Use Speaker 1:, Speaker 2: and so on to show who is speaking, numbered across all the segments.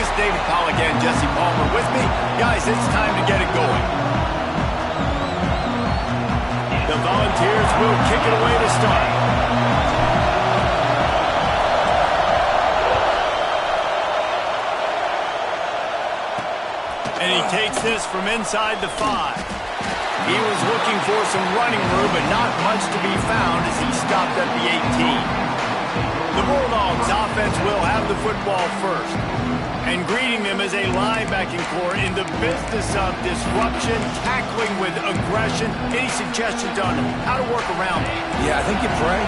Speaker 1: this is David Pollack and Jesse Palmer with me. Guys, it's time to get it going. The Volunteers will kick it away to start. And he takes this from inside the 5. He was looking for some running room, but not much to be found as he stopped at the 18. The Bulldogs offense will have the football first. And greeting them as a linebacking core in the business of disruption, tackling with aggression. Any suggestions on how to work around it?
Speaker 2: Yeah, I think you pray.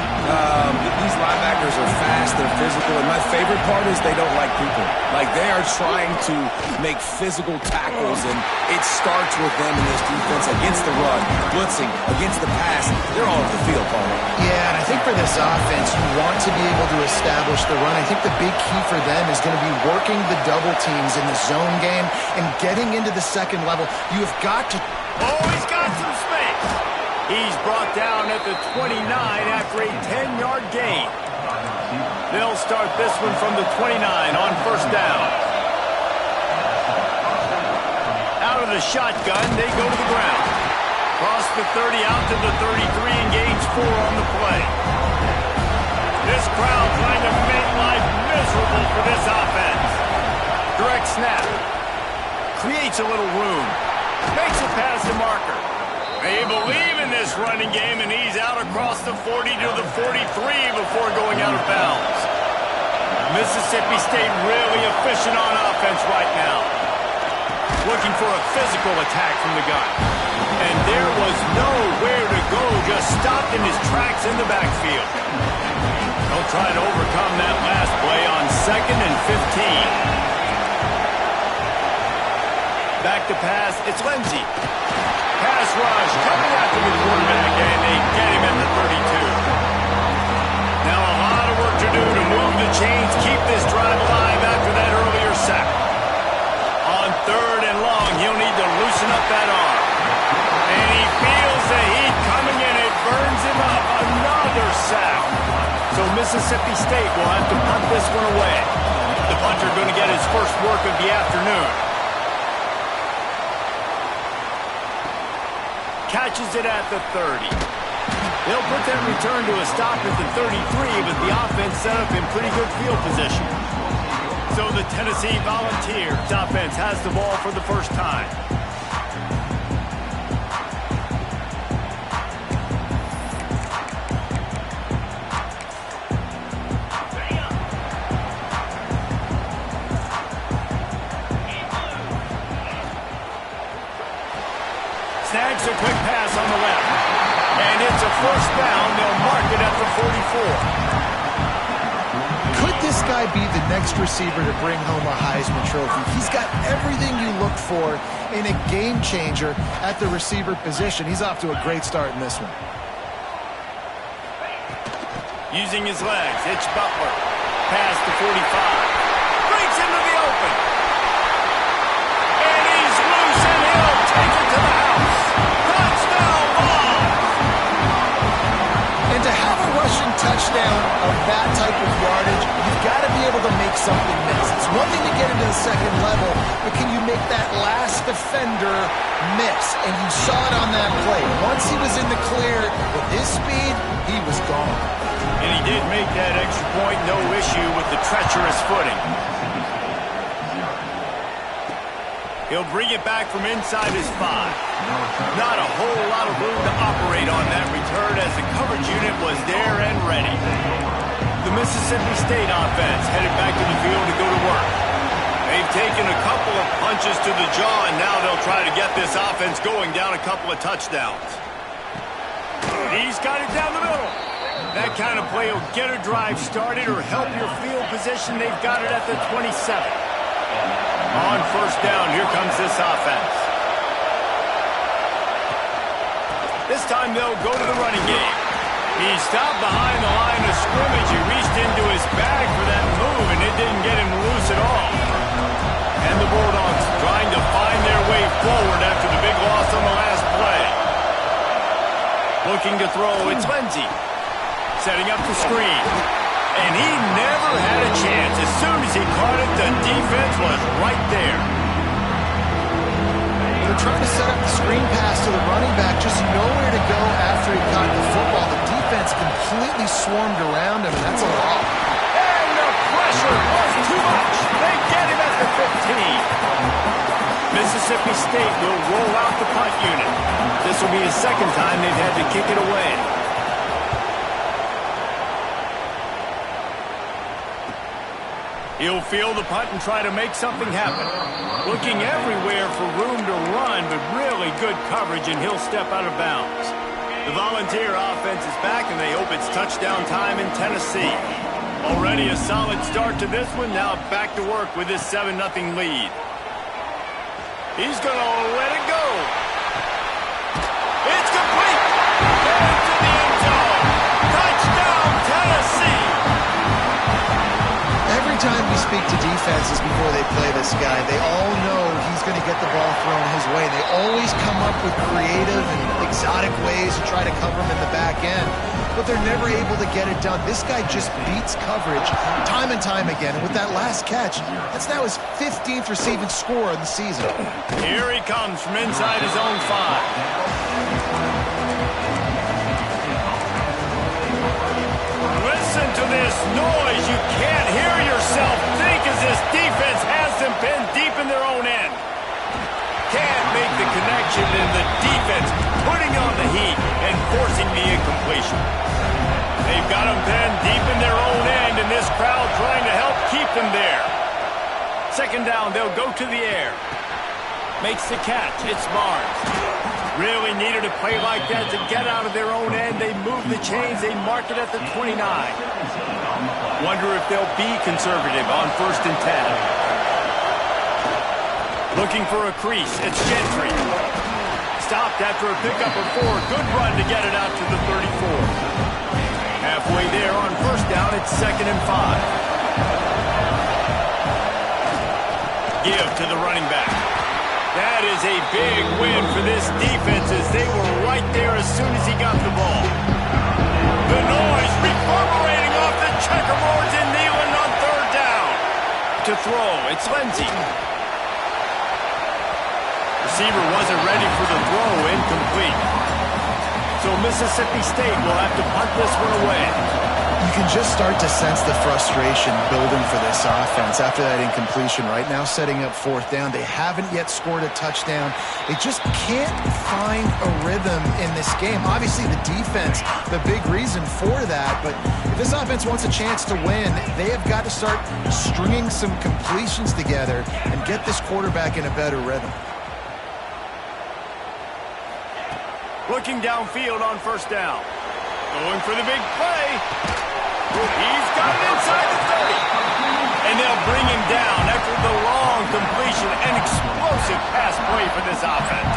Speaker 2: These linebackers are fast, they're physical, and my favorite part is they don't like people. Like, they are trying to make physical tackles, and it starts with them in this defense against the run, blitzing, against the pass. They're all over the field, Paul.
Speaker 3: Yeah, and I think for this offense, you want to be able to establish the run. I think the big key for them is going to be working the double teams in the zone game and getting into the second level. You've got to...
Speaker 1: Oh, he's got some space. He's brought down at the 29 after a 10-yard gain. They'll start this one from the 29 on first down. Out of the shotgun, they go to the ground. Cross the 30 out to the 33 and gains 4 on the play. This crowd trying to make life miserable for this offense. Direct snap. Creates a little room. Makes a pass to Marker. They believe in this running game, and he's out across the 40 to the 43 before going out of bounds. Mississippi State really efficient on offense right now. Looking for a physical attack from the gun. And there was nowhere to go, just stopped in his tracks in the backfield. They'll try to overcome that last play on 2nd and 15. Back to pass, it's Lindsey. Pass rush, coming after the quarterback, and they get him at the 32. Now a lot of work to do to move the chains, keep this drive alive after that earlier sack. On 3rd and long, he'll need to loosen up that arm. And he feels the heat coming in, it burns him up. Another sack. So Mississippi State will have to punt this one away. The punter going to get his first work of the afternoon. Catches it at the 30. They'll put that return to a stop at the 33, but the offense set up in pretty good field position. So the Tennessee Volunteers offense has the ball for the first time. Snags a quick pass on the left. And it's a first down. They'll mark it at the 44.
Speaker 3: Could this guy be the next receiver to bring home a Heisman Trophy? He's got everything you look for in a game changer at the receiver position. He's off to a great start in this one.
Speaker 1: Using his legs, it's Butler. Pass to 45. Breaks into the open. And he's loose, and he'll take it to the house. Touchdown ball!
Speaker 3: And to have a rushing touchdown of that type of yardage, you've got to be able to make something miss. It's one thing to get into the second level, but can you make that last defender miss? And you saw it on that play. Once he was in the clear, with his speed, he was gone.
Speaker 1: And he did make that extra point, no issue with the treacherous footing. He'll bring it back from inside his 5. Not a whole lot of room to operate on that return as the coverage unit was there and ready. The Mississippi State offense headed back to the field to go to work. They've taken a couple of punches to the jaw, and now they'll try to get this offense going down a couple of touchdowns. He's got it down the middle. That kind of play will get a drive started or help your field position. They've got it at the 27. On first down, here comes this offense. This time they'll go to the running game. He stopped behind the line of scrimmage. He reached into his bag for that move, and it didn't get him loose at all. And the Bulldogs trying to find their way forward after the big loss on the last play. Looking to throw, it's Lindsey. Setting up the screen. And he never had a chance. As soon as he caught it, the defense was right there.
Speaker 3: They're trying to set up the screen pass to the running back, just nowhere to go after he caught the football. The defense completely swarmed around him, and that's a lot.
Speaker 1: And the pressure was too much. They get him at the 15. Mississippi State will roll out the punt unit. This will be the second time they've had to kick it away. He'll field the punt and try to make something happen. Looking everywhere for room to run, but really good coverage, and he'll step out of bounds. The Volunteer offense is back, and they hope it's touchdown time in Tennessee. Already a solid start to this one. Now back to work with this 7-0 lead. He's going to let it go. It's complete. Into the end zone. Touchdown, Tennessee.
Speaker 3: Every time we speak to defenses before they play this guy, they all know he's going to get the ball thrown his way. They always come up with creative and exotic ways to try to cover him in the back end, but they're never able to get it done. This guy just beats coverage time and time again, and with that last catch, that's now his 15th receiving score of the season.
Speaker 1: Here he comes from inside his own 5. Listen to this noise. You can't hear yourself think as this defense has them pinned deep in their own end. Can't make the connection, and the defense putting on the heat and forcing the incompletion. They've got them pinned deep in their own end, and this crowd trying to help keep them there. Second down, they'll go to the air. Makes the catch. It's Barnes. Really needed a play like that to get out of their own end. They move the chains. They mark it at the 29. Wonder if they'll be conservative on 1st and 10. Looking for a crease. It's Gentry. Stopped after a pickup of 4. Good run to get it out to the 34. Halfway there on 1st down. It's 2nd and 5. Give to the running back. That is a big win for this defense as they were right there as soon as he got the ball. The noise reverberating off the checkerboards in Neyland on 3rd down. To throw, it's Lindsey. Receiver wasn't ready for the throw, incomplete. So Mississippi State will have to punt this one away.
Speaker 3: You can just start to sense the frustration building for this offense after that incompletion. Right now, setting up 4th down. They haven't yet scored a touchdown. They just can't find a rhythm in this game. Obviously, the defense, the big reason for that. But if this offense wants a chance to win, they have got to start stringing some completions together and get this quarterback in a better rhythm.
Speaker 1: Looking downfield on 1st down. Going for the big play. He's got it inside the 30. And they'll bring him down after the long completion. An explosive pass play for this offense.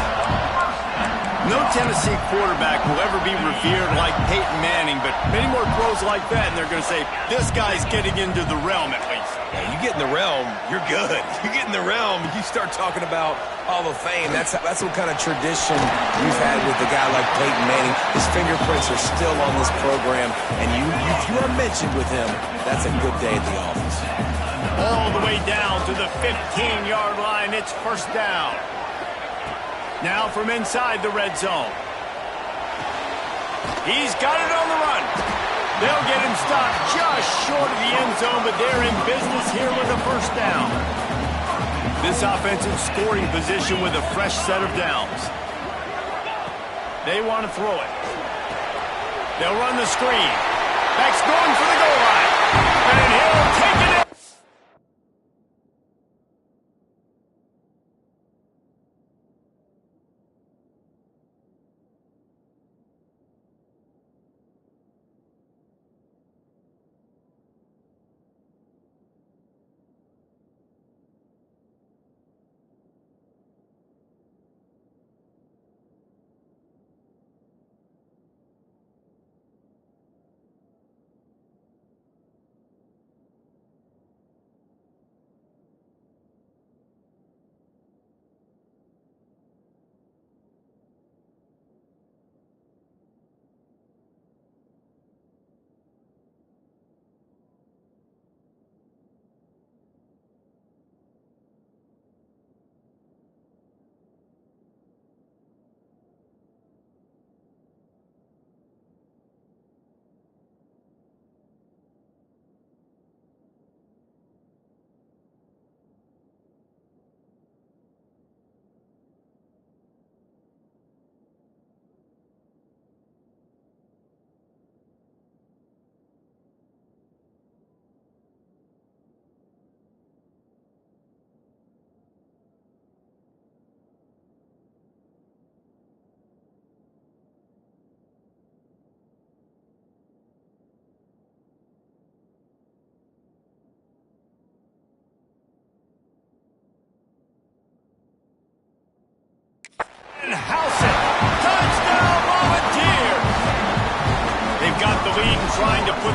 Speaker 1: No Tennessee quarterback will ever be revered like Peyton Manning, but many more throws like that, and they're going to say, this guy's getting into the realm at least.
Speaker 2: Yeah, you get in the realm, you're good. You get in the realm, you start talking about Hall of Fame. That's what kind of tradition you've had with a guy like Peyton Manning. His fingerprints are still on this program, and if you are mentioned with him, that's a good day at the office.
Speaker 1: All the way down to the 15-yard line. It's 1st down. Now from inside the red zone. He's got it on the run. They'll get him stopped just short of the end zone, but they're in business here with a 1st down. This offensive scoring position with a fresh set of downs. They want to throw it. They'll run the screen. Back's going for the goal line. And he'll take it in.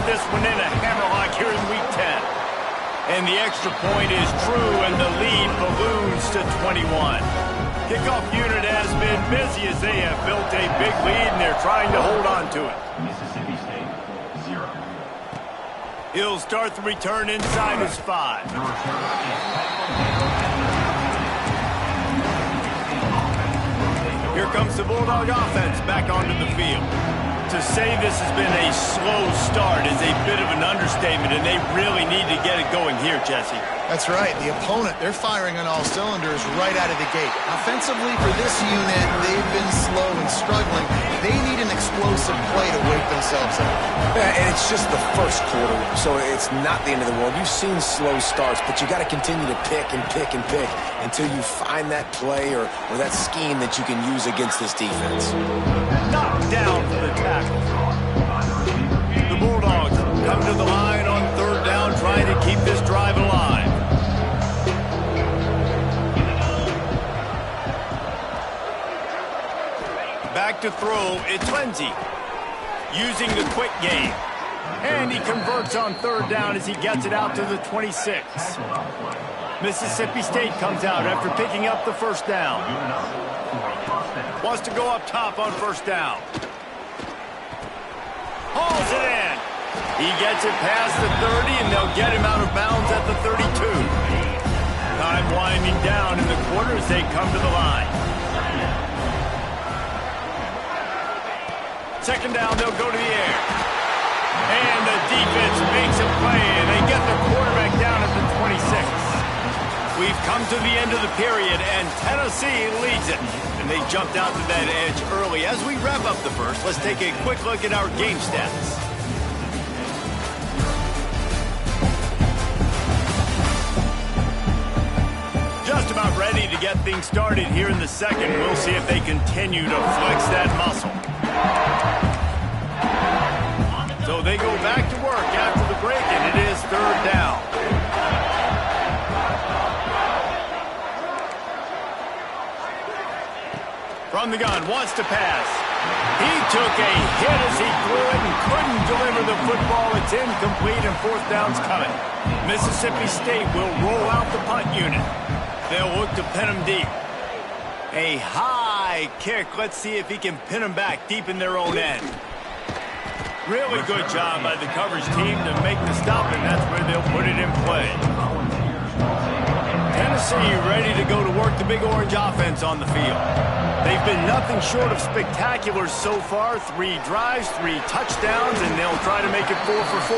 Speaker 1: this one in a hammerlock here in Week 10. And the extra point is true, and the lead balloons to 21. Kickoff unit has been busy as they have built a big lead, and they're trying to hold on to it.
Speaker 4: Mississippi State, 0.
Speaker 1: He'll start the return inside his 5.
Speaker 4: The return is
Speaker 1: Here comes the Bulldog offense back onto the field. To say this has been a slow start is a bit of an understatement, and they really need to get it going here, Jesse.
Speaker 3: That's right. The opponent, they're firing on all cylinders right out of the gate. Offensively, for this unit, they've been slow and struggling. They need an explosive play to wake themselves up.
Speaker 2: Yeah, and it's just the first quarter, so it's not the end of the world. You've seen slow starts, but you got to continue to pick and pick and pick until you find that play or that scheme that you can use against this defense.
Speaker 1: Knocked down for the tackle. The Bulldogs come to the line on third down, trying to keep this drive alive. Back to throw, it's Lindsey, using the quick game. And he converts on third down as he gets it out to the 26. Mississippi State comes out after picking up the first down. Wants to go up top on first down. Hauls it in. He gets it past the 30, and they'll get him out of bounds at the 32. Time winding down in the quarter as they come to the line. Second down, they'll go to the air. And the defense makes a play, and they get their quarterback down at the 26. We've come to the end of the period, and Tennessee leads it. And they jumped out to that edge early. As we wrap up the first, let's take a quick look at our game stats. Just about ready to get things started here in the second. We'll see if they continue to flex that muscle. So they go back to work after the break, and it is third down. From the gun, wants to pass. He took a hit as he threw it and couldn't deliver the football. It's incomplete, and fourth down's coming. Mississippi State will roll out the punt unit. They'll look to pin him deep. A high kick. Let's see if he can pin him back deep in their own end. Really good job by the coverage team to make the stop, and that's where they'll put it in play. Tennessee ready to go to work the Big Orange offense on the field. They've been nothing short of spectacular so far. 3 drives, 3 touchdowns, and they'll try to make it 4 for 4.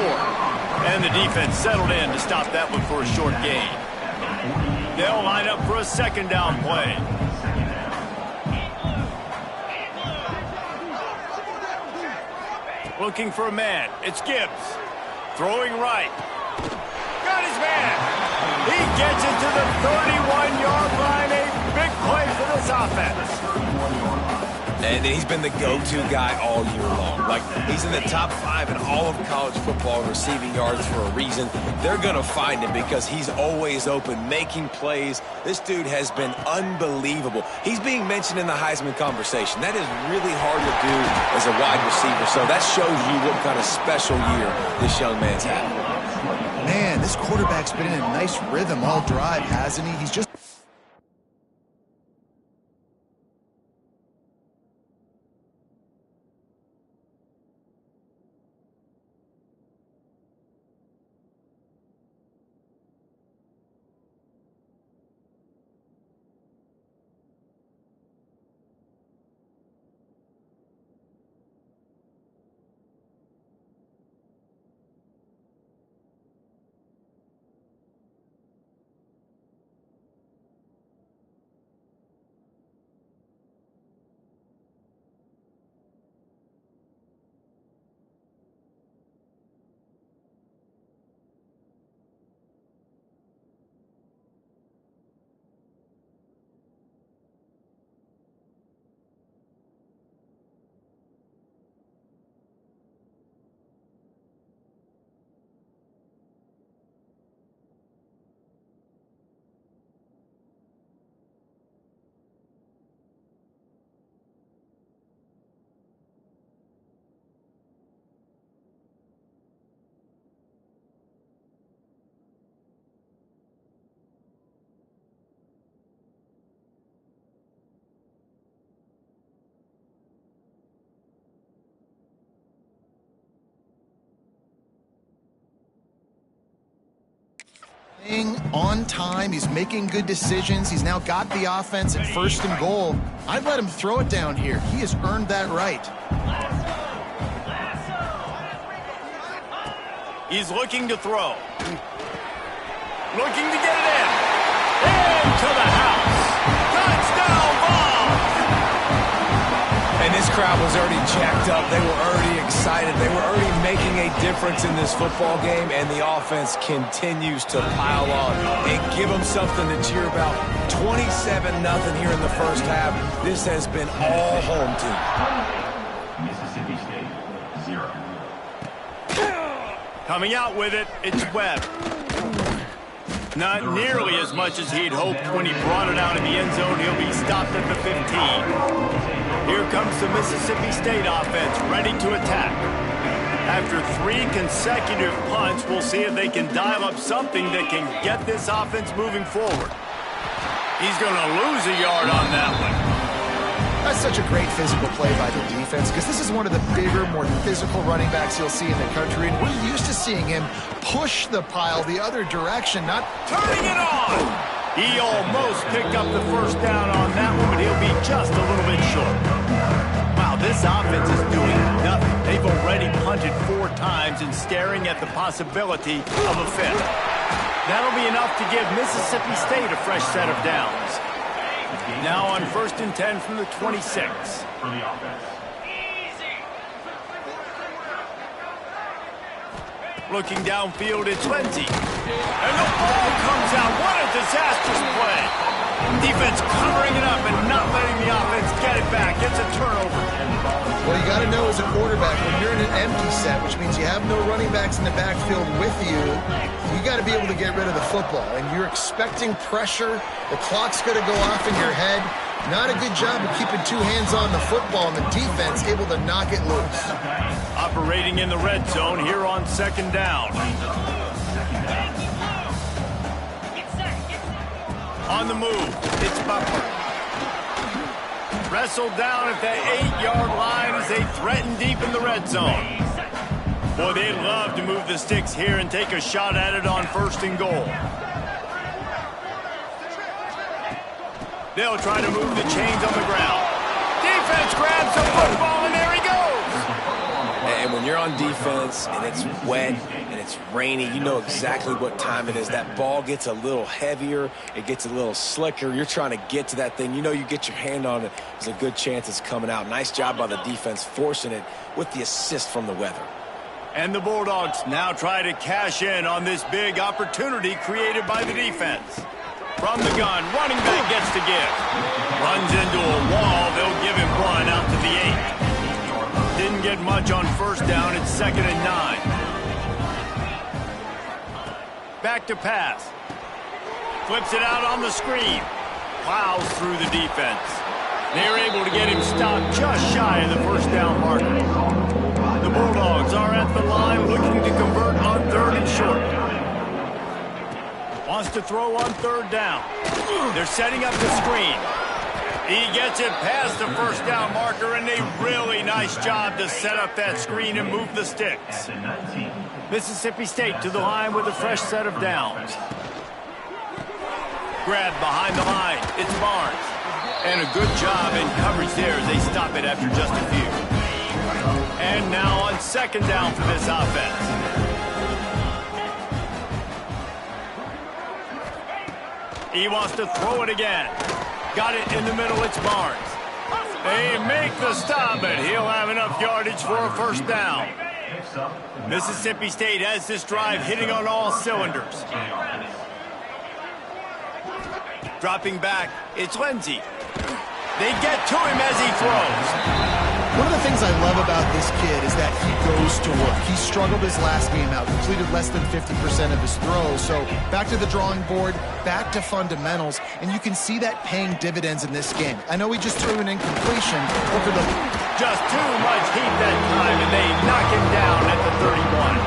Speaker 1: And the defense settled in to stop that one for a short gain. They'll line up for a second down play. Looking for a man. It's Gibbs. Throwing right. Got his man. He gets it to the 31-yard line. A big play for this offense.
Speaker 2: And he's been the go-to guy all year long. Like, he's in the top 5 in all of college football receiving yards for a reason. They're going to find him because he's always open, making plays. This dude has been unbelievable. He's being mentioned in the Heisman conversation. That is really hard to do as a wide receiver. So that shows you what kind of special year this young man's had.
Speaker 3: Man, this quarterback's been in a nice rhythm all drive, hasn't he? He's just on time. He's making good decisions. He's now got the offense at 1st and goal. I'd let him throw it down here. He has earned that right.
Speaker 1: He's looking to throw. Looking to get it in. Into the house. Touchdown ball.
Speaker 2: And this crowd was already jacked up. They were already excited. They were already making a difference in this football game, and the offense continues to pile on and give them something to cheer about. 27-0 here in the first half. This has been all home team.
Speaker 4: Mississippi State, 0.
Speaker 1: Coming out with it, it's Webb. Not nearly as much as he'd hoped when he brought it out in the end zone. He'll be stopped at the 15. Here comes the Mississippi State offense, ready to attack. After 3 consecutive punts, we'll see if they can dial up something that can get this offense moving forward. He's going to lose a yard on that one.
Speaker 3: That's such a great physical play by the defense because this is one of the bigger, more physical running backs you'll see in the country, and we're used to seeing him push the pile the other direction, not
Speaker 1: turning it on. He almost picked up the first down on that one, but he'll be just a little bit short. Wow, this offense is doing nothing. They've already punted 4 times and staring at the possibility of a 5th. That'll be enough to give Mississippi State a fresh set of downs. Now on 1st and 10 from the 26.
Speaker 4: For the offense.
Speaker 1: Looking downfield, it's Lindsey. And the ball comes out. What a disastrous play. Defense covering it up and not letting the offense get it back. It's a turnover.
Speaker 3: Well, you got to know as a quarterback, when you're in an empty set, which means you have no running backs in the backfield with you, you got to be able to get rid of the football. And you're expecting pressure. The clock's going to go off in your head. Not a good job of keeping 2 hands on the football, and the defense able to knock it loose.
Speaker 1: Operating in the red zone here on 2nd down. On the move, it's Butler. Wrestled down at the 8-yard line as they threaten deep in the red zone. Boy, they'd love to move the sticks here and take a shot at it on 1st and goal. They'll try to move the chains on the ground. Defense grabs the football, and there he goes.
Speaker 2: And when you're on defense and it's wet and it's rainy, you know exactly what time it is. That ball gets a little heavier. It gets a little slicker. You're trying to get to that thing. You know you get your hand on it. There's a good chance it's coming out. Nice job by the defense forcing it with the assist from the weather.
Speaker 1: And the Bulldogs now try to cash in on this big opportunity created by the defense. From the gun, running back gets to give. Runs into a wall. They'll give him 1 out to the 8. Didn't get much on 1st down. It's 2nd and 9. Back to pass. Flips it out on the screen. Plows through the defense. They're able to get him stopped just shy of the 1st down marker. The Bulldogs are at the line looking to convert on 3rd and short. Wants to throw on 3rd down. They're setting up the screen. He gets it past the 1st down marker, and a really nice job to set up that screen and move the sticks. Mississippi State to the line with a fresh set of downs. Grab behind the line. It's Barnes. And a good job in coverage there as they stop it after just a few. And now on 2nd down for this offense. He wants to throw it again. Got it in the middle, it's Barnes. They make the stop, but he'll have enough yardage for a 1st down. Mississippi State has this drive hitting on all cylinders. Dropping back, it's Lindsey. They get to him as he throws.
Speaker 3: One of the things I love about this kid is that he goes to work. He struggled his last game out, completed less than 50% of his throws. So back to the drawing board, back to fundamentals, and you can see that paying dividends in this game. I know he just threw an incompletion.
Speaker 1: Just too much heat that time, and they knock him down at the 31.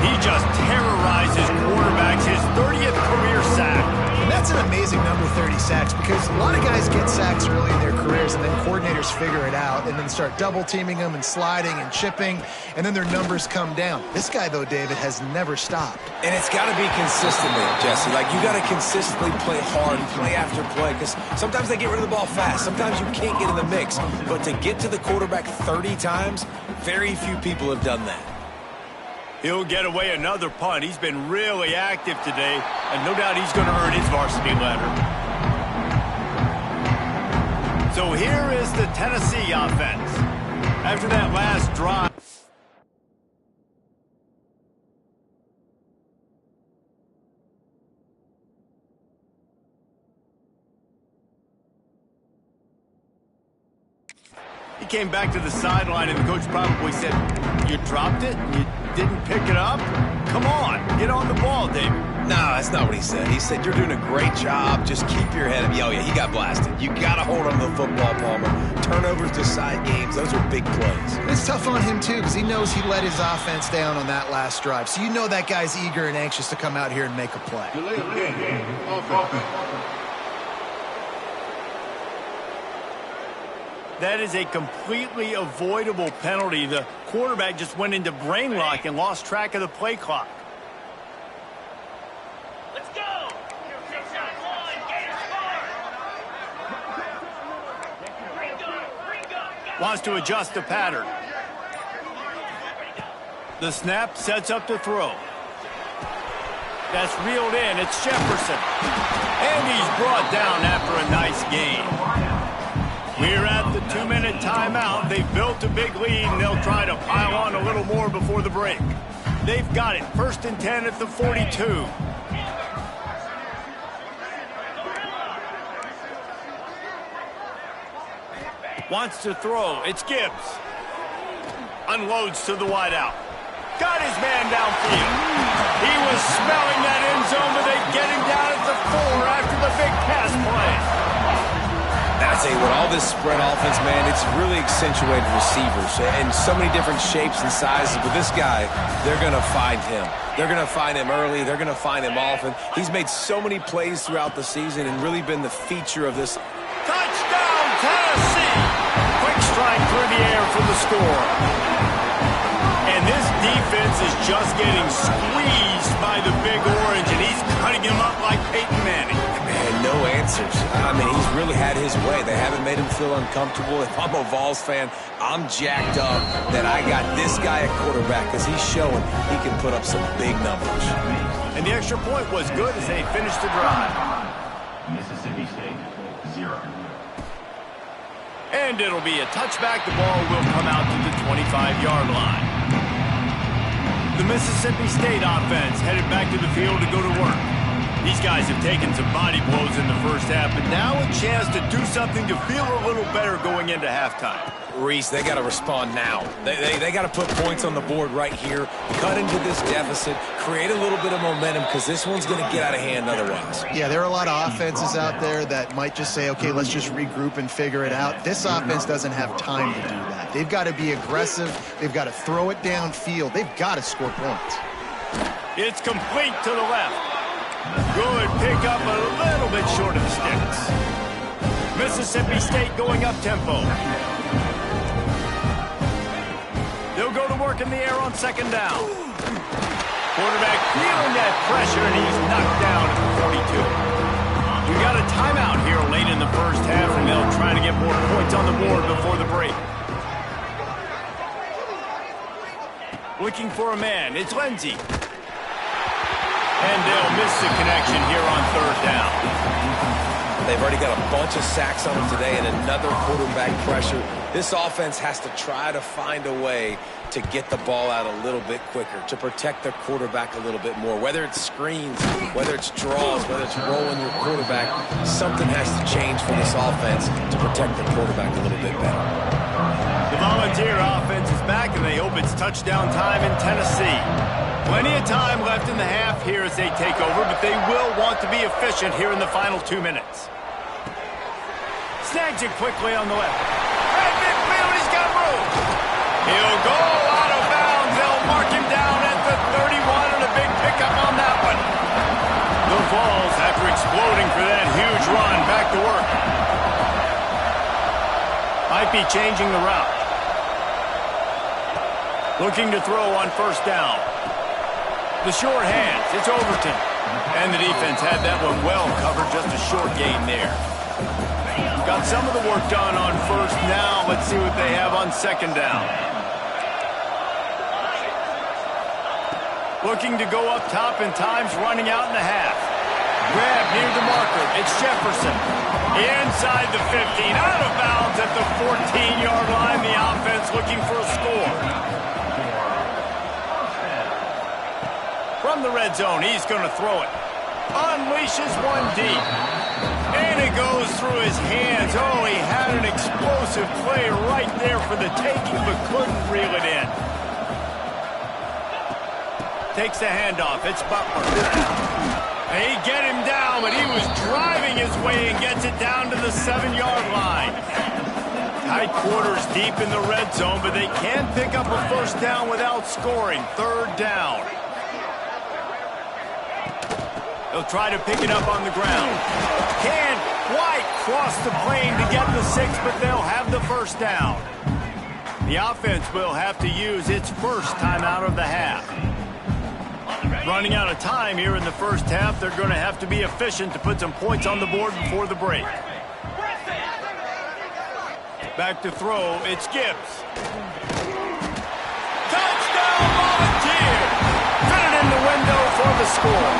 Speaker 1: He just terrorizes quarterbacks, his 30th career sack.
Speaker 3: And that's an amazing number to 30 sacks because a lot of guys get sacks early in their careers and then coordinators figure it out and then start double teaming them and sliding and chipping, and then their numbers come down. This guy, though, David, has never stopped.
Speaker 2: And it's got to be consistently, Jesse. Like, you got to consistently play hard, play after play, because sometimes they get rid of the ball fast. Sometimes you can't get in the mix. But to get to the quarterback 30 times, very few people have done that.
Speaker 1: He'll get away another punt. He's been really active today, and no doubt he's going to earn his varsity letter. So here is the Tennessee offense. After that last drive, he came back to the sideline, and the coach probably said, "You dropped it? You didn't pick it up? Come on, get on the ball, David."
Speaker 2: No, that's not what he said. He said, "You're doing a great job. Just keep your head up." Oh, yeah, he got blasted. You got to hold on to the football, Palmer. Turnovers decide games. Those are big plays.
Speaker 3: It's tough on him, too, because he knows he let his offense down on that last drive. So you know that guy's eager and anxious to come out here and make a play.
Speaker 1: That is a completely avoidable penalty. The quarterback just went into brain lock and lost track of the play clock.
Speaker 5: Let's go! Six on one, Gators score!
Speaker 1: Wants to adjust the pattern. The snap sets up the throw. That's reeled in. It's Jefferson. And he's brought down after a nice gain. We're at the 2-minute timeout. They've built a big lead, and they'll try to pile on a little more before the break. They've got it. 1st and 10 at the 42. Wants to throw. It's Gibbs. Unloads to the wideout. Got his man downfield. He was smelling that end zone, but they get him down at the 4 after the big pass play.
Speaker 2: I tell you what, all this spread offense, man, it's really accentuated receivers in so many different shapes and sizes. But this guy, they're going to find him. They're going to find him early. They're going to find him often. He's made so many plays throughout the season and really been the feature of this.
Speaker 1: Touchdown, Tennessee! Quick strike through the air for the score. And this defense is just getting squeezed by the Big Orange, and he's cutting him up like Peyton Manning.
Speaker 2: Man, no answers. I mean, he's really had his way. They haven't made him feel uncomfortable. If I'm a Vols fan, I'm jacked up that I got this guy at quarterback because he's showing he can put up some big numbers.
Speaker 1: And the extra point was good as they finished the drive.
Speaker 4: Mississippi State, 0.
Speaker 1: And it'll be a touchback. The ball will come out to the 25-yard line. The Mississippi State offense headed back to the field to go to work. These guys have taken some body blows in the first half, but now a chance to do something to feel a little better going into halftime.
Speaker 2: Reese, they got to respond now. They got to put points on the board right here, cut into this deficit, create a little bit of momentum because this one's going to get out of hand otherwise.
Speaker 3: Yeah, there are a lot of offenses out there that might just say, okay, let's just regroup and figure it out. This offense doesn't have time to do that. They've got to be aggressive. They've got to throw it downfield. They've got to score points.
Speaker 1: It's complete to the left. Good pick up, a little bit short of the sticks. Mississippi State going up tempo. They'll go to work in the air on 2nd down. Quarterback feeling that pressure, and he's knocked down at the 42. We got a timeout here late in the first half, and they'll try to get more points on the board before the break. Looking for a man. It's Lindsey. And they'll miss the connection here on 3rd down.
Speaker 2: They've already got a bunch of sacks on them today and another quarterback pressure. This offense has to try to find a way to get the ball out a little bit quicker, to protect their quarterback a little bit more. Whether it's screens, whether it's draws, whether it's rolling your quarterback, something has to change for this offense to protect their quarterback a little bit better.
Speaker 1: The Volunteer offense is back, and they hope it's touchdown time in Tennessee. Plenty of time left in the half here as they take over, but they will want to be efficient here in the final 2 minutes. Snags it quickly on the left. Right midfield, he's got room. He'll go out of bounds. They'll mark him down at the 31, and a big pickup on that one. The Vols, after exploding for that huge run, Might be changing the route. Looking to throw on first down. The short hands. It's Overton. And the defense had that one well covered. Just a short gain there. Got some of the work done on first. Now let's see what they have on second down. Looking to go up top in times, running out in the half. Grab near the marker. It's Jefferson. Inside the 15. Out of bounds at the 14-yard line. The offense looking for a score. From the red zone, he's going to throw it. Unleashes one deep. And it goes through his hands. Oh, he had an explosive play right there for the taking, but couldn't reel it in. Takes the handoff. It's Butler. And he get him down, but he was driving his way and gets it down to the 7-yard line. Tight quarters deep in the red zone, but they can't pick up a first down without scoring. Third down. They'll try to pick it up on the ground. Can't quite cross the plane to get the 6, but they'll have the first down. The offense will have to use its first time out of the half. Running out of time here in the first half. They're going to have to be efficient to put some points on the board before the break. Back to throw. It's Gibbs. Touchdown, Volunteer! Fit it in the window for the score.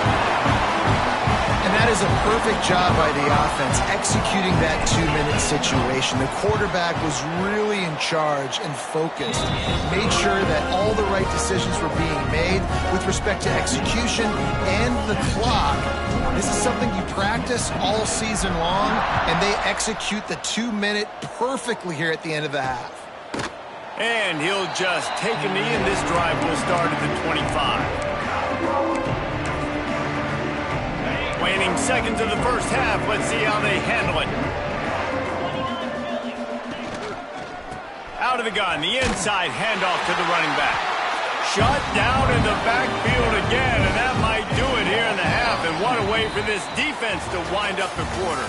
Speaker 3: And that is a perfect job by the offense, executing that 2-minute situation. The quarterback was really in charge and focused. Made sure that all the right decisions were being made with respect to execution and the clock. This is something you practice all season long, and they execute the 2-minute perfectly here at the end of the half.
Speaker 1: And he'll just take a knee, and this drive will start at the 25. Waning seconds of the first half. Let's see how they handle it. Out of the gun, the inside handoff to the running back. Shut down in the backfield again, and that might do it here in the half. And what a way for this defense to wind up the quarter.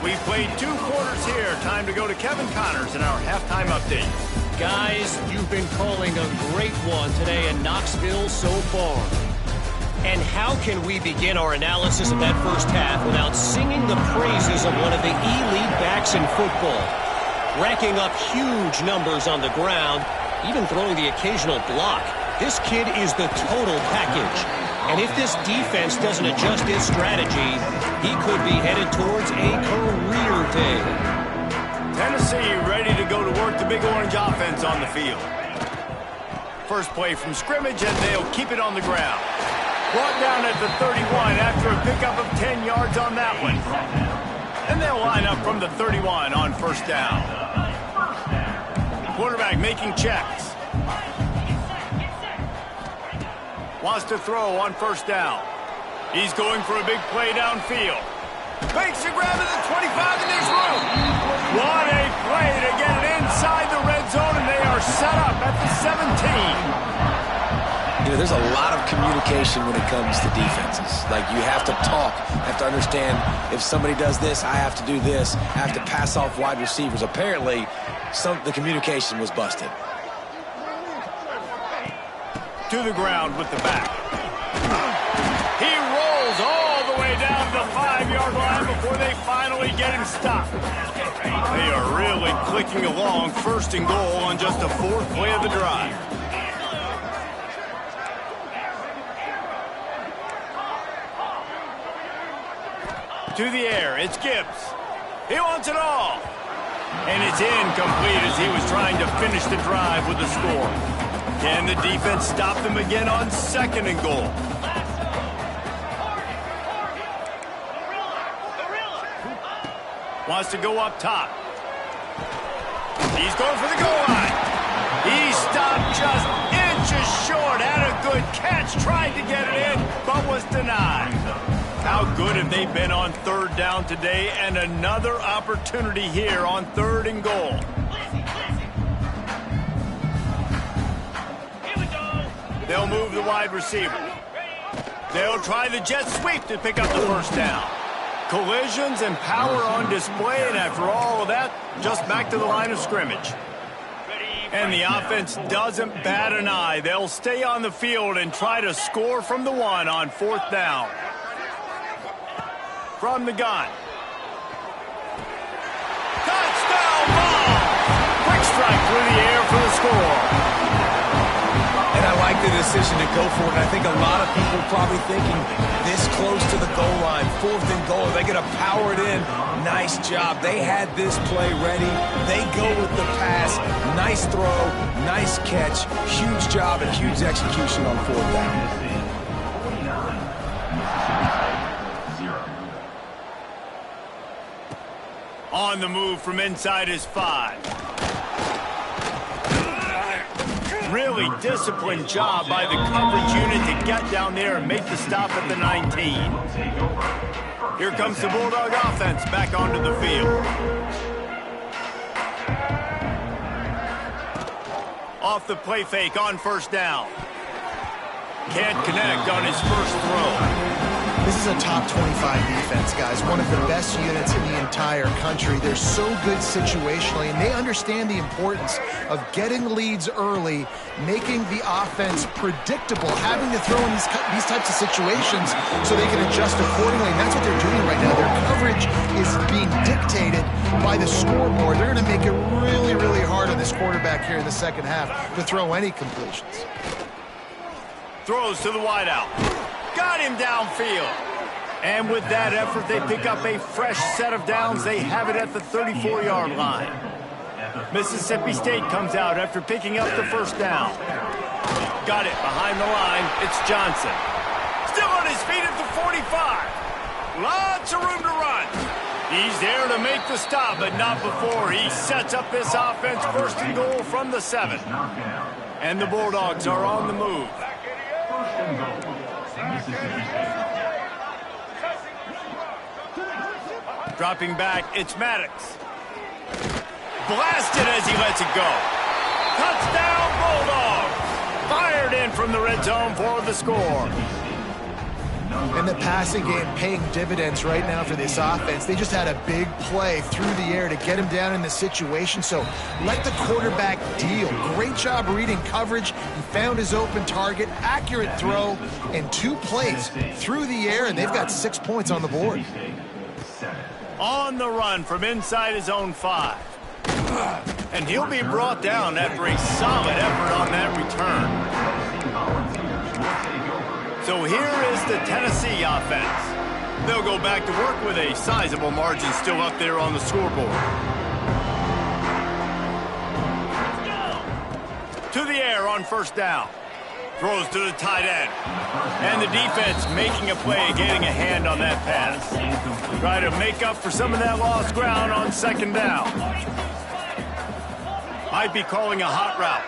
Speaker 1: We played 2 quarters here. Time to go to Kevin Connors in our halftime update.
Speaker 6: Guys, you've been calling a great one today in Knoxville so far. And how can we begin our analysis of that first half without singing the praises of one of the elite backs in football? Racking up huge numbers on the ground, even throwing the occasional block. This kid is the total package. And if this defense doesn't adjust its strategy, he could be headed towards a career day.
Speaker 1: Tennessee ready to go to work the Big Orange offense on the field. First play from scrimmage, and they'll keep it on the ground. Brought down at the 31 after a pickup of 10 yards on that one. And they'll line up from the 31 on first down. Quarterback making checks. Wants to throw on first down. He's going for a big play downfield. Makes a grab at the 25, and there's room. What a play to get it inside the red zone, and they are set up at the 17.
Speaker 2: You know, there's a lot of communication when it comes to defenses. Like, you have to talk, have to understand if somebody does this, I have to do this, I have to pass off wide receivers. Apparently, the communication was busted.
Speaker 1: To the ground with the back. He rolls all the way down to the 5-yard line before they finally get him stopped. They are really clicking along, first and goal on just the 4th play of the drive. To the air, it's Gibbs. He wants it all. And it's incomplete as he was trying to finish the drive with the score. Can the defense stop them again on second and goal? Wants to go up top. He's going for the goal line. He stopped just inches short. Had a good catch, tried to get it in, but was denied. How good have they been on third down today? And another opportunity here on third and goal. They'll move the wide receiver. They'll try the jet sweep to pick up the first down. Collisions and power on display, and after all of that, just back to the line of scrimmage. And the offense doesn't bat an eye. They'll stay on the field and try to score from the 1 on 4th down. From the gun. Touchdown ball! Quick strike through the air for the score.
Speaker 2: And I like the decision to go for it. I think a lot of people probably thinking this close to the goal line, 4th and goal, they're going to power it in. Nice job. They had this play ready. They go with the pass. Nice throw, nice catch. Huge job and huge execution on 4th down.
Speaker 4: 0.
Speaker 1: On the move from inside his 5. Really disciplined job by the coverage unit to get down there and make the stop at the 19. Here comes the Bulldog offense back onto the field. Off the play fake on 1st down. Can't connect on his first throw.
Speaker 3: This is a top 25 defense, guys. One of the best units in the entire country. They're so good situationally, and they understand the importance of getting leads early, making the offense predictable, having to throw in these types of situations so they can adjust accordingly. And that's what they're doing right now. Their coverage is being dictated by the scoreboard. They're going to make it really, really hard on this quarterback here in the second half to throw any completions.
Speaker 1: Throws to the wideout. Got him downfield. And with that effort, they pick up a fresh set of downs. They have it at the 34-yard line. Mississippi State comes out after picking up the 1st down. Got it behind the line. It's Johnson. Still on his feet at the 45. Lots of room to run. He's there to make the stop, but not before he sets up this offense 1st and goal from the 7. And the Bulldogs are on the move. Dropping back, it's Maddox. Blasted as he lets it go. Touchdown, Bulldogs! Fired in from the red zone for the score.
Speaker 3: And the passing game paying dividends right now for this offense. They just had a big play through the air to get him down in the situation. So let the quarterback deal. Great job reading coverage. He found his open target, accurate throw, and 2 plays through the air, and they've got 6 points on the board.
Speaker 1: On the run from inside his own 5. And he'll be brought down after a solid effort on that return. So here is the Tennessee offense. They'll go back to work with a sizable margin still up there on the scoreboard. To the air on 1st down. Throws to the tight end. And the defense making a play, getting a hand on that pass. Try to make up for some of that lost ground on 2nd down. Might be calling a hot route.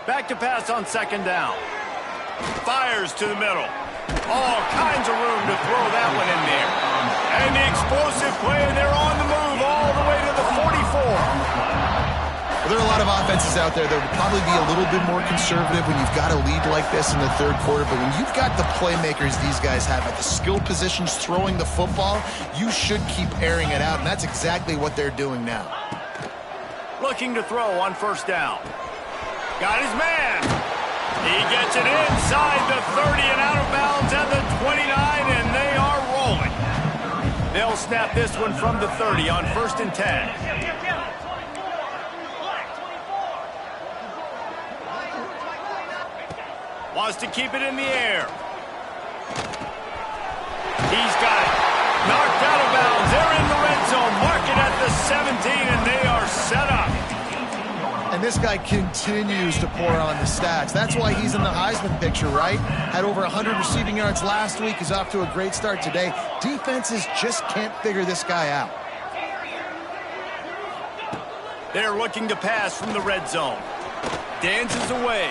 Speaker 1: Back to pass on 2nd down. Fires to the middle. All kinds of room to throw that one in there. And the explosive play, and they're on the move all the way to the 44.
Speaker 3: Well, there are a lot of offenses out there that would probably be a little bit more conservative when you've got a lead like this in the 3rd quarter. But when you've got the playmakers these guys have at the skill positions throwing the football, you should keep airing it out. And that's exactly what they're doing now.
Speaker 1: Looking to throw on 1st down. Got his man. He gets it inside the 30 and out of bounds at the 29, and they are rolling. They'll snap this one from the 30 on 1st and 10. Wants to keep it in the air. He's got it. Knocked out of bounds. They're in the red zone. Mark it at the 17, and they are set up.
Speaker 3: And this guy continues to pour on the stats. That's why he's in the Heisman picture, right? Had over 100 receiving yards last week. He's off to a great start today. Defenses just can't figure this guy out.
Speaker 1: They're looking to pass from the red zone. Dances away.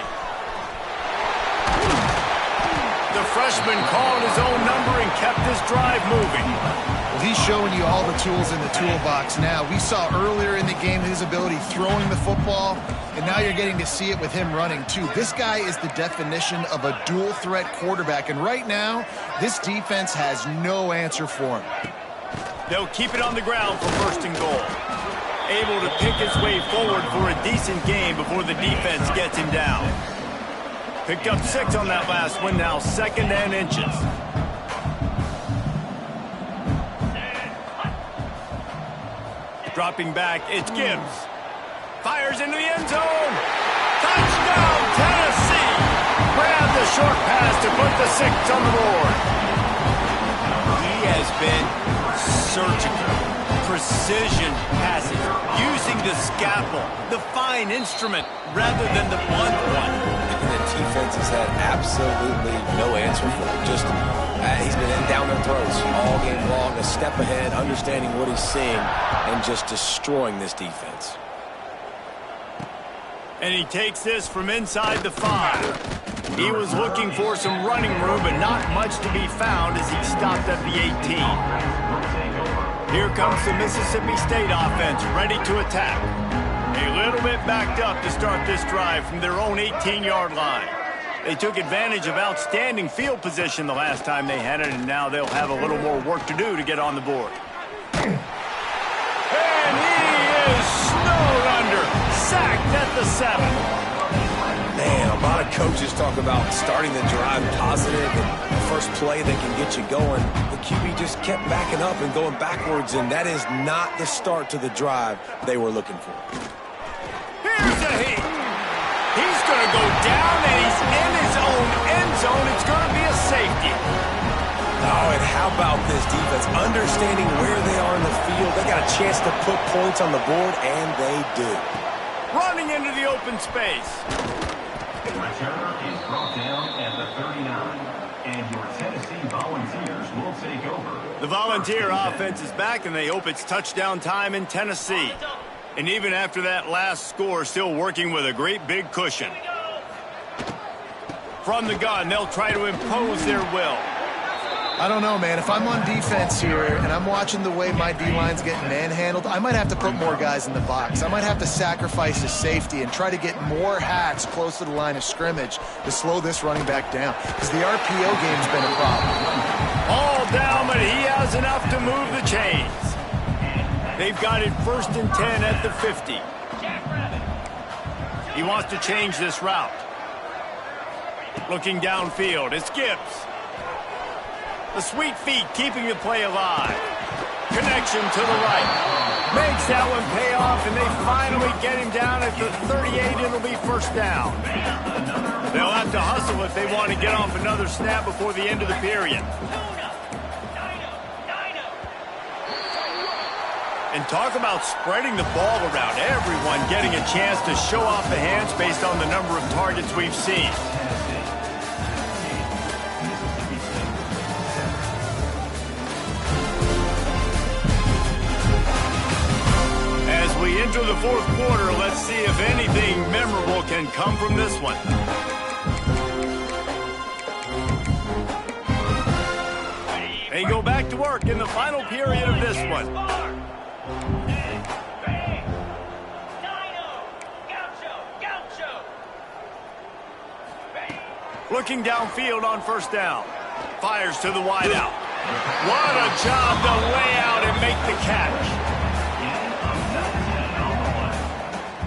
Speaker 1: The freshman called his own number and kept this drive moving.
Speaker 3: Well, he's showing you all the tools in the toolbox now. We saw earlier in the game his ability throwing the football, and now you're getting to see it with him running too. This guy is the definition of a dual-threat quarterback, and right now, this defense has no answer for him.
Speaker 1: They'll keep it on the ground for first and goal. Able to pick his way forward for a decent game before the defense gets him down. Picked up 6 on that last one, now 2nd and inches. Dropping back, it's Gibbs. Fires into the end zone. Touchdown, Tennessee! Grab the short pass to put the 6 on the board. He has been surgical, precision passing, using the scalpel, the fine instrument, rather than the blunt one.
Speaker 2: The defense has had absolutely no answer for him. Just, he's been in down their throats all game long, a step ahead, understanding what he's seeing, and just destroying this defense.
Speaker 1: And he takes this from inside the 5. He was looking for some running room, but not much to be found as he stopped at the 18. Here comes the Mississippi State offense, ready to attack. A little bit backed up to start this drive from their own 18-yard line. They took advantage of outstanding field position the last time they had it, and now they'll have a little more work to do to get on the board. And he is snowed under, sacked at the 7.
Speaker 2: Man, a lot of coaches talk about starting the drive positive and the first play that can get you going. The QB just kept backing up and going backwards, and that is not the start to the drive they were looking for.
Speaker 1: Here's a heat. He's going to go down, and he's in his own end zone. It's going to be a safety.
Speaker 2: Oh, and how about this defense? Understanding where they are in the field. They got a chance to put points on the board, and they do.
Speaker 1: Running into the open space.
Speaker 4: Returner is brought down at the 39, and your Tennessee Volunteers will take over.
Speaker 1: The Volunteer offense is back, and they hope it's touchdown time in Tennessee. And even after that last score, still working with a great big cushion. From the gun, they'll try to impose their will.
Speaker 3: I don't know, man. If I'm on defense here and I'm watching the way my D-line's getting manhandled, I might have to put more guys in the box. I might have to sacrifice his safety and try to get more hats close to the line of scrimmage to slow this running back down, because the RPO game's been a problem.
Speaker 1: All down, but he has enough to move the chains. They've got it 1st and 10 at the 50. He wants to change this route. Looking downfield, it's Gibbs. The sweet feet keeping the play alive. Connection to the right. Makes that one pay off, and they finally get him down at the 38. It'll be 1st down. They'll have to hustle if they want to get off another snap before the end of the period. And talk about spreading the ball around. Everyone getting a chance to show off the hands based on the number of targets we've seen. As we enter the 4th quarter, let's see if anything memorable can come from this one. They go back to work in the final period of this one. Looking downfield on 1st down. Fires to the wideout. What a job to lay out and make the catch.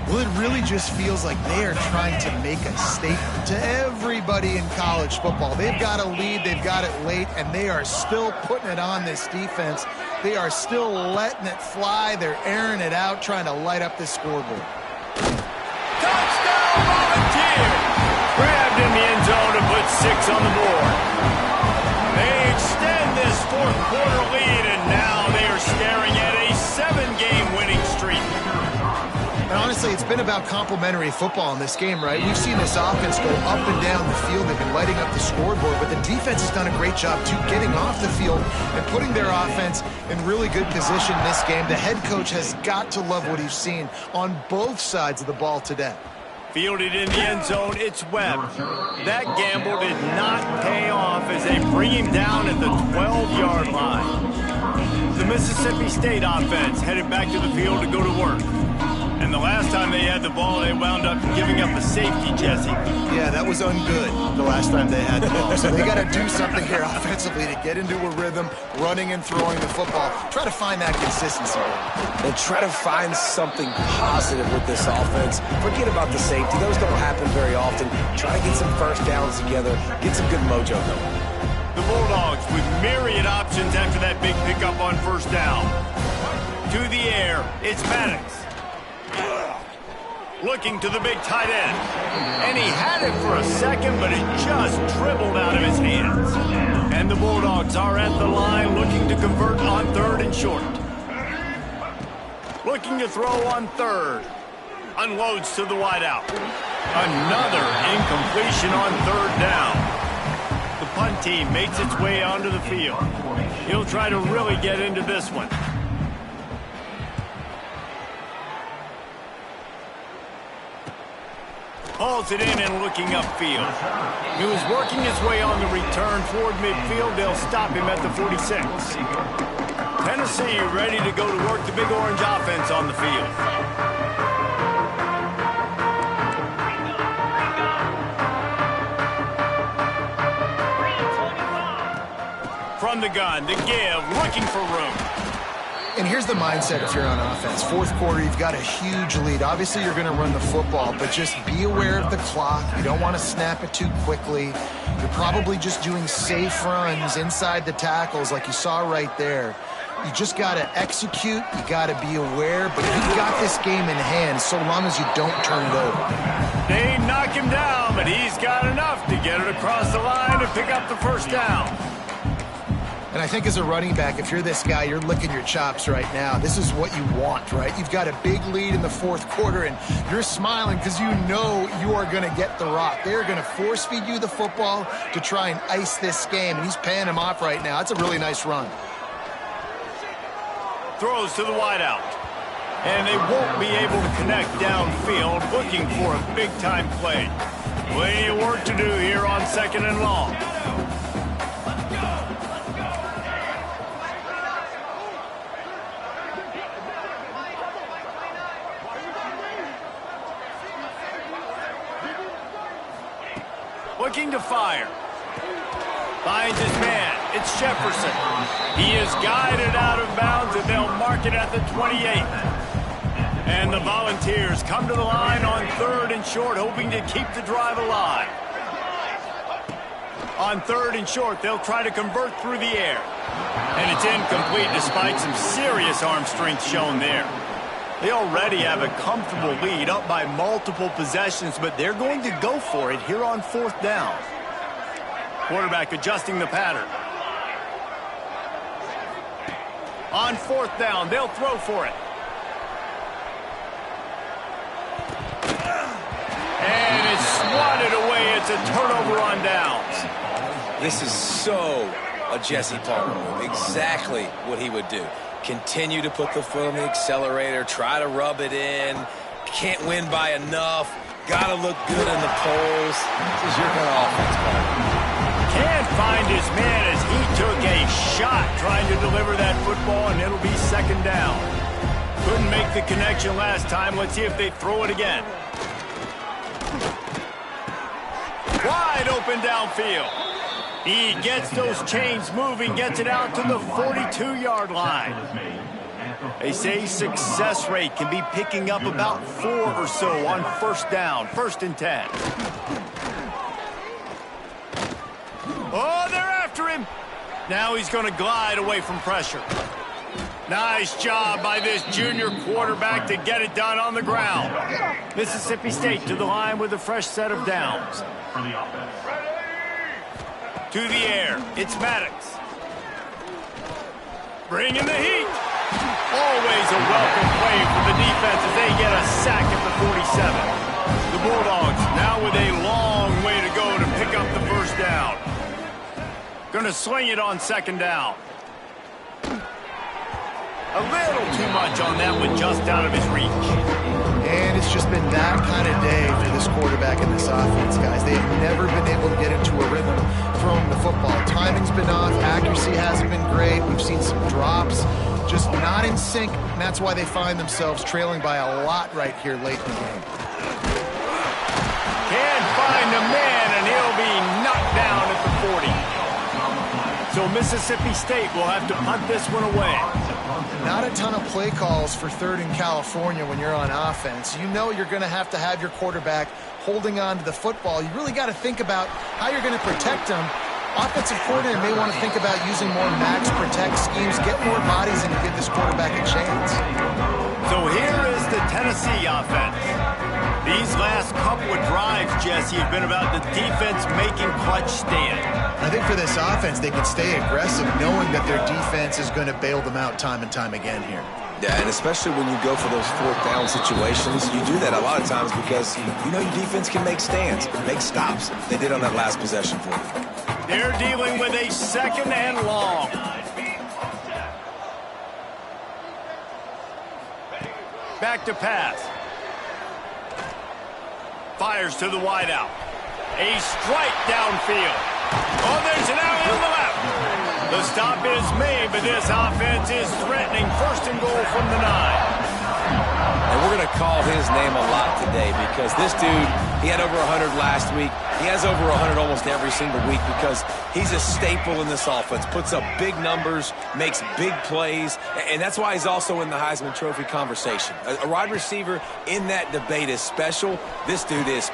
Speaker 3: Well, it really just feels like they are trying to make a statement to everybody in college football. They've got a lead, they've got it late, and they are still putting it on this defense. They are still letting it fly. They're airing it out, trying to light up this scoreboard.
Speaker 1: Touchdown, Volunteer! Grabbed in the end zone to put 6 on the board. They extend this 4th quarter lead, and now they are staring at a 7-game winning streak.
Speaker 3: And honestly, it's been about complementary football in this game, right? We've seen this offense go up and down the field. They've been lighting up the scoreboard, but the defense has done a great job, too, getting off the field and putting their offense in really good position in this game. The head coach has got to love what he's seen on both sides of the ball today.
Speaker 1: Fielded in the end zone, it's Webb. That gamble did not pay off as they bring him down at the 12-yard line. The Mississippi State offense headed back to the field to go to work. And the last time they had the ball, they wound up giving up a safety, Jesse.
Speaker 3: Yeah, that was ungood the last time they had the ball. So they got to do something here offensively to get into a rhythm, running and throwing the football. Try to find that consistency.
Speaker 2: And try to find something positive with this offense. Forget about the safety. Those don't happen very often. Try to get some first downs together. Get some good mojo going.
Speaker 1: The Bulldogs with myriad options after that big pickup on first down. To the air, it's Maddox. Looking to the big tight end. And he had it for a second, but it just dribbled out of his hands. And the Bulldogs are at the line looking to convert on third and short. Looking to throw on third. Unloads to the wideout. Another incompletion on third down. The punt team makes its way onto the field. He'll try to really get into this one. Hauls it in and looking upfield. He was working his way on the return toward midfield. They'll stop him at the 46. Tennessee ready to go to work the Big Orange offense on the field. From the gun, the give, looking for room.
Speaker 3: And here's the mindset if you're on offense. Fourth quarter, you've got a huge lead. Obviously, you're going to run the football, but just be aware of the clock. You don't want to snap it too quickly. You're probably just doing safe runs inside the tackles like you saw right there. You just got to execute. You got to be aware, but you've got this game in hand so long as you don't turn it over.
Speaker 1: They knock him down, but he's got enough to get it across the line and pick up the first down.
Speaker 3: And I think as a running back, if you're this guy, you're licking your chops right now. This is what you want, right? You've got a big lead in the fourth quarter, and you're smiling because you know you are going to get the rock. They're going to force feed you the football to try and ice this game, and he's paying him off right now. That's a really nice run.
Speaker 1: Throws to the wideout. And they won't be able to connect downfield, looking for a big-time play. Plenty of work to do here on second and long. Looking to fire. Finds his man. It's Jefferson. He is guided out of bounds, and they'll mark it at the 28. And the Volunteers come to the line on third and short, hoping to keep the drive alive. On third and short, they'll try to convert through the air. And it's incomplete despite some serious arm strength shown there. They already have a comfortable lead, up by multiple possessions, but they're going to go for it here on fourth down. Quarterback adjusting the pattern. On fourth down, they'll throw for it. And it's swatted away. It's a turnover on downs.
Speaker 2: This is so a Jesse Palmer move. Exactly what he would do. Continue to put the foot on the accelerator, try to rub it in, can't win by enough, gotta look good in the polls. This is your kind of offense, Palmer.
Speaker 1: Can't find his man as he took a shot trying to deliver that football, and it'll be second down. Couldn't make the connection last time. Let's see if they throw it again. Wide open downfield. He gets those chains moving, gets it out to the 42-yard line. They say success rate can be picking up about 4 or so on first down, 1st and 10. Oh, they're after him. Now he's going to glide away from pressure. Nice job by this junior quarterback to get it done on the ground. Mississippi State to the line with a fresh set of downs. To the air, it's Maddox. Bringing the heat. Always a welcome play for the defense as they get a sack at the 47. The Bulldogs now with a long way to go to pick up the first down. Going to swing it on second down. A little too much on that one, just out of his reach.
Speaker 3: And it's just been that kind of day for this quarterback and this offense, guys. They have never been able to get into a rhythm throwing the football. Timing's been off. Accuracy hasn't been great. We've seen some drops. Just not in sync, and that's why they find themselves trailing by a lot right here late in the game.
Speaker 1: Can't find a man, and he'll be knocked down at the 40. So Mississippi State will have to punt this one away.
Speaker 3: Not a ton of play calls for third in California when you're on offense. You know you're going to have your quarterback holding on to the football. You really got to think about how you're going to protect him. Offensive coordinator may want to think about using more max protect schemes, get more bodies, and give this quarterback a chance.
Speaker 1: So here is the Tennessee offense. These last couple of drives, Jesse, have been about the defense making clutch stand.
Speaker 3: I think for this offense, they can stay aggressive knowing that their defense is going to bail them out time and time again here.
Speaker 2: Yeah, and especially when you go for those fourth down situations, you do that a lot of times because you know your defense can make stands, make stops. They did on that last possession for you.
Speaker 1: They're dealing with a second and long. Back to pass. Fires to the wideout. A strike downfield. Oh, there's an out in the left. The stop is made, but this offense is threatening first and goal from the 9.
Speaker 2: And we're going to call his name a lot today because this dude, he had over 100 last week. He has over 100 almost every single week because he's a staple in this offense, puts up big numbers, makes big plays, and that's why he's also in the Heisman Trophy conversation. A wide receiver in that debate is special. This dude is.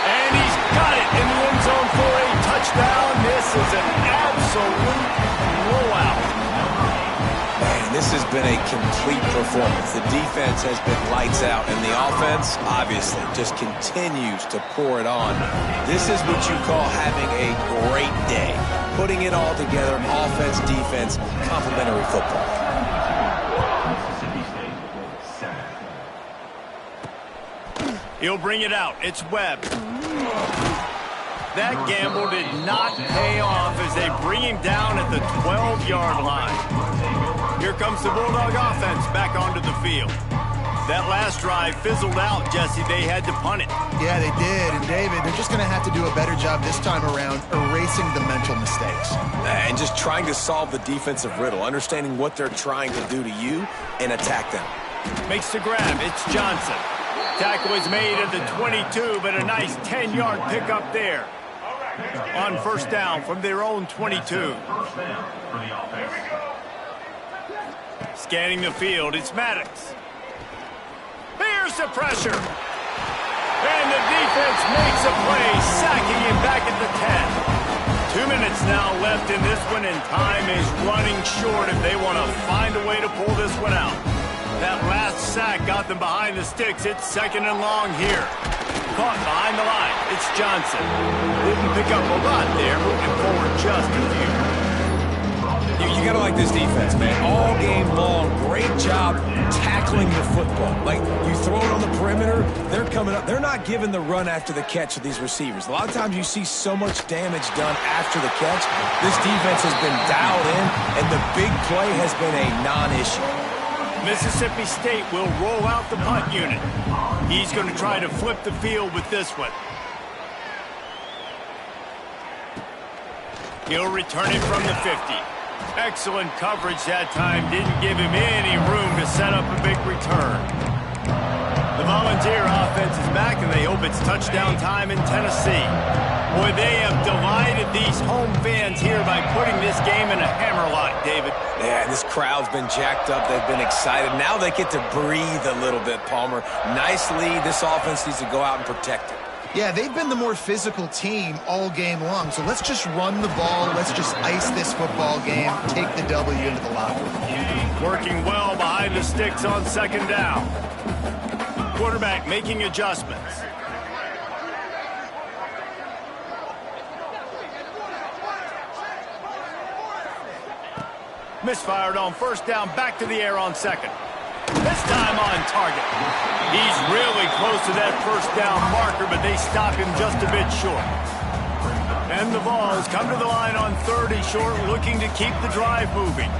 Speaker 1: And he's got it in the end zone for a touchdown. This is an absolute blowout.
Speaker 2: Man, this has been a complete performance. The defense has been lights out, and the offense, obviously, just continues to pour it on. This is what you call having a great day. Putting it all together, offense, defense, complementary football.
Speaker 1: He'll bring it out. It's Webb. That gamble did not pay off as they bring him down at the 12-yard line. Here comes the Bulldog offense back onto the field. That last drive fizzled out, Jesse. They had to punt it.
Speaker 3: Yeah, they did. And, David, they're just going to have to do a better job this time around erasing the mental mistakes.
Speaker 2: And just trying to solve the defensive riddle, understanding what they're trying to do to you and attack them.
Speaker 1: Makes the grab. It's Johnson. Tackle is made at the 22, but a nice 10-yard pickup there. On first down from their own 22. Scanning the field, it's Maddox. Here's the pressure. And the defense makes a play, sacking him back at the 10. 2 minutes now left in this one, and time is running short if they want to find a way to pull this one out. That last sack got them behind the sticks. It's second and long here. Caught behind the line. It's Johnson. Didn't pick up a lot there, moving forward just a few.
Speaker 2: You got to like this defense, man. All game long, great job tackling the football. Like, you throw it on the perimeter, they're coming up. They're not giving the run after the catch of these receivers. A lot of times you see so much damage done after the catch. This defense has been dialed in, and the big play has been a non-issue.
Speaker 1: Mississippi State will roll out the punt unit. He's going to try to flip the field with this one. He'll return it from the 50. Excellent coverage that time. Didn't give him any room to set up a big return. The Volunteer offense is back, and they hope it's touchdown time in Tennessee. Boy, they have delighted these home fans here by putting this game in a hammerlock, David.
Speaker 2: Yeah, this crowd's been jacked up. They've been excited. Now they get to breathe a little bit, Palmer. Nice lead. This offense needs to go out and protect it.
Speaker 3: Yeah, they've been the more physical team all game long. So let's just run the ball. Let's just ice this football game. Take the W into the locker room.
Speaker 1: Working well behind the sticks on second down. Quarterback making adjustments. Misfired on first down, back to the air on second. This time on target. He's really close to that first down marker, but they stop him just a bit short. And the Vols come to the line on 30 short, looking to keep the drive moving.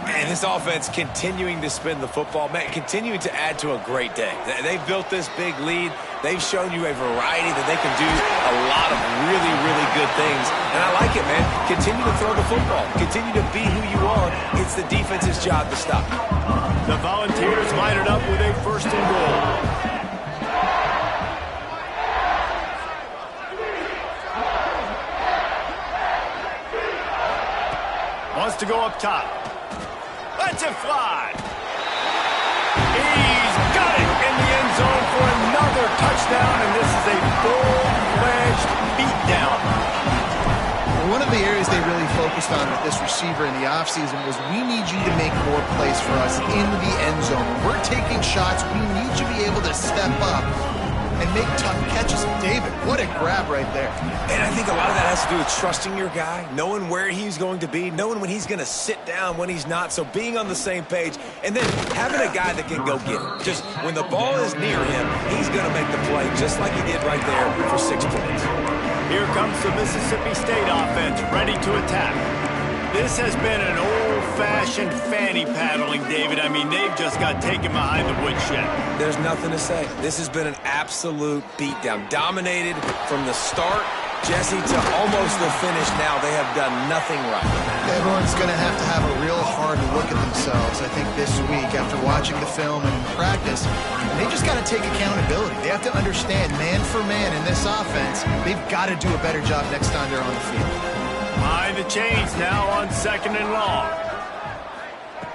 Speaker 2: And this offense continuing to spin the football, man, continuing to add to a great day. They've built this big lead. They've shown you a variety that they can do a lot of really, really good things. And I like it, man. Continue to throw the football. Continue to be who you are. It's the defense's job to stop.
Speaker 1: The Volunteers line it up with a first and goal. Wants to go up top. Lets it fly. He's got it in the end zone for another touchdown, and this is a full-fledged beatdown.
Speaker 3: One of the areas they really focused on with this receiver in the offseason was we need you to make more plays for us in the end zone. When we're taking shots, we need you to be able to step up and make tough catches. David, what a grab right there.
Speaker 2: And I think a lot of that has to do with trusting your guy, knowing where he's going to be, knowing when he's going to sit down, when he's not, so being on the same page, and then having a guy that can go get it. Just when the ball is near him, he's going to make the play just like he did right there for 6 points.
Speaker 1: Here comes the Mississippi State offense, ready to attack. This has been an old-fashioned fanny paddling, David. I mean, they've just got taken behind the woodshed.
Speaker 2: There's nothing to say. This has been an absolute beatdown. Dominated from the start, Jesse, to almost the finish now. They have done nothing right.
Speaker 3: Everyone's going to have a real hard look at themselves, I think, this week after watching the film and practice. And they just got to take accountability. They have to understand, man for man in this offense, they've got to do a better job next time they're on the field.
Speaker 1: Behind the chains now on 2nd and long.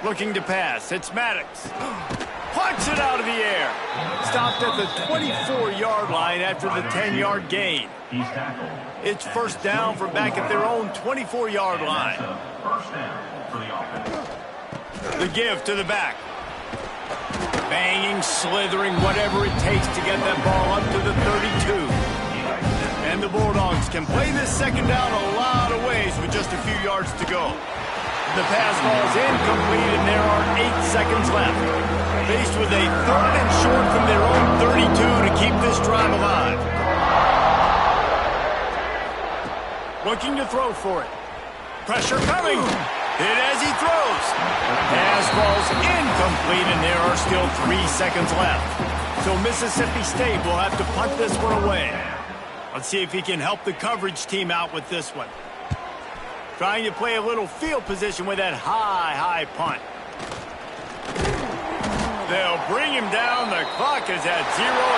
Speaker 1: Looking to pass. It's Maddox. Punts it out of the air. Stopped at the 24-yard line after the 10-yard gain.
Speaker 4: He's tackled.
Speaker 1: It's first down from back at their own 24-yard line.
Speaker 4: First down for the offense.
Speaker 1: The give to the back. Banging, slithering, whatever it takes to get that ball up to the 32. And the Bulldogs can play this second down a lot of ways with just a few yards to go. The pass ball is incomplete, and there are 8 seconds left. Faced with a 3rd and short from their own 32 to keep this drive alive. Looking to throw for it. Pressure coming. Hit as he throws. Pass ball's incomplete, and there are still 3 seconds left. So Mississippi State will have to punt this one away. Let's see if he can help the coverage team out with this one. Trying to play a little field position with that high punt. They'll bring him down. The clock is at 0.